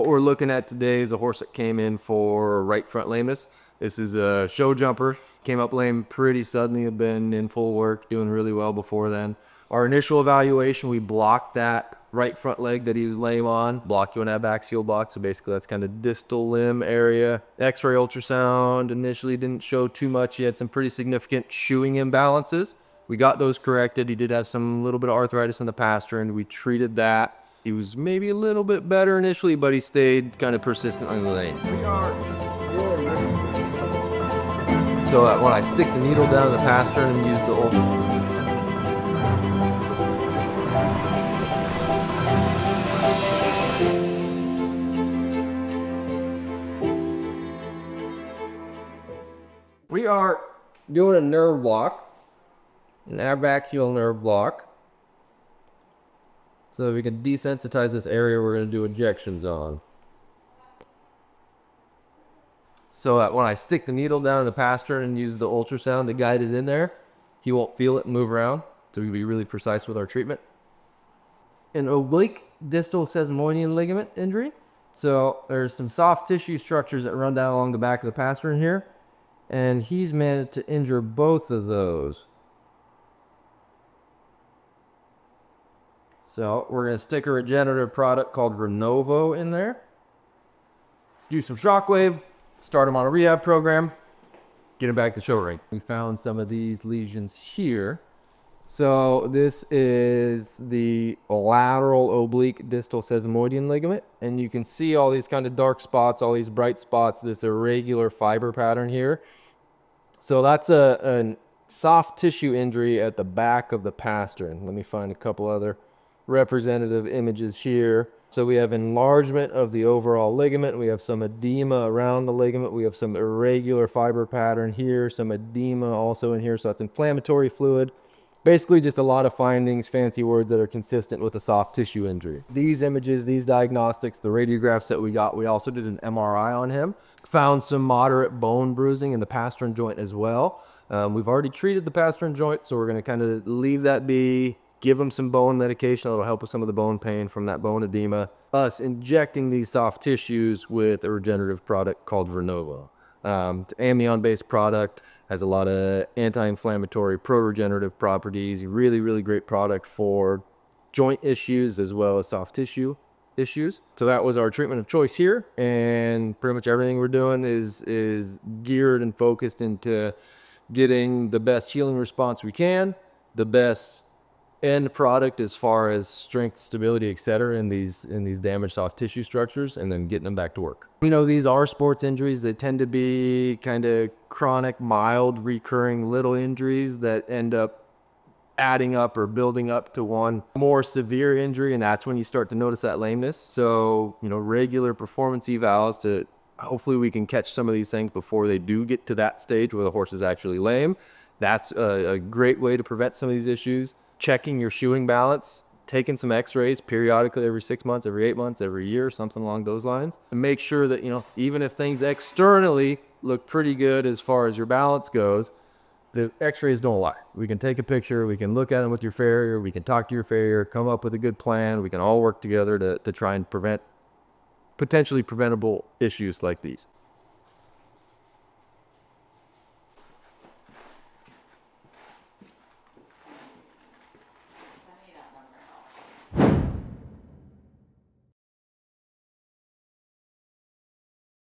what we're looking at today is a horse that came in for right front lameness. This is a show jumper. Came up lame pretty suddenly, had been in full work, doing really well before then. Our initial evaluation, we blocked that right front leg that he was lame on, blocked you an abaxial block, so basically that's kind of distal limb area. X-ray ultrasound initially didn't show too much. He had some pretty significant shoeing imbalances. We got those corrected. He did have some little bit of arthritis in the pastern. We treated that. He was maybe a little bit better initially, but he stayed kind of persistently lame. So when I stick the needle down in the pastern and use the old... We are doing a nerve block, an abaxial nerve block. So we can desensitize this area we're going to do injections on. So when I stick the needle down in the pastern and use the ultrasound to guide it in there, he won't feel it and move around. So we can be really precise with our treatment. An oblique distal sesamoidean ligament injury. So there's some soft tissue structures that run down along the back of the pastern here. And he's managed to injure both of those. So we're going to stick a regenerative product called Renovo in there. Do some shockwave. Start him on a rehab program, get him back to show ring. We found some of these lesions here. So this is the lateral oblique distal sesamoidean ligament. And you can see all these kind of dark spots, all these bright spots, this irregular fiber pattern here. So that's a soft tissue injury at the back of the pastern. Let me find a couple other representative images here. So we have enlargement of the overall ligament. We have some edema around the ligament. We have some irregular fiber pattern here, some edema also in here. So that's inflammatory fluid. Basically just a lot of findings, fancy words that are consistent with a soft tissue injury. These images, these diagnostics, the radiographs that we got, we also did an MRI on him. Found some moderate bone bruising in the pastern joint as well. We've already treated the pastern joint, so we're going to kind of leave that be. Give them some bone medication that'll help with some of the bone pain from that bone edema. Us injecting these soft tissues with a regenerative product called Renovo. It's an amnion-based product, has a lot of anti-inflammatory, pro-regenerative properties. Really, really great product for joint issues as well as soft tissue issues. So that was our treatment of choice here, and pretty much everything we're doing is geared and focused into getting the best healing response we can, the best end product as far as strength, stability, etc. in these damaged soft tissue structures, and then getting them back to work. You know, these are sports injuries. They tend to be kind of chronic, mild, recurring little injuries that end up adding up or building up to one more severe injury, and that's when you start to notice that lameness. So, you know, regular performance evals to hopefully we can catch some of these things before they do get to that stage where the horse is actually lame. That's a great way to prevent some of these issues. Checking your shoeing balance, taking some x-rays periodically every 6 months, every 8 months, every year, something along those lines. And make sure that, you know, even if things externally look pretty good as far as your balance goes, the x-rays don't lie. We can take a picture, we can look at them with your farrier, we can talk to your farrier, come up with a good plan. We can all work together to try and prevent potentially preventable issues like these.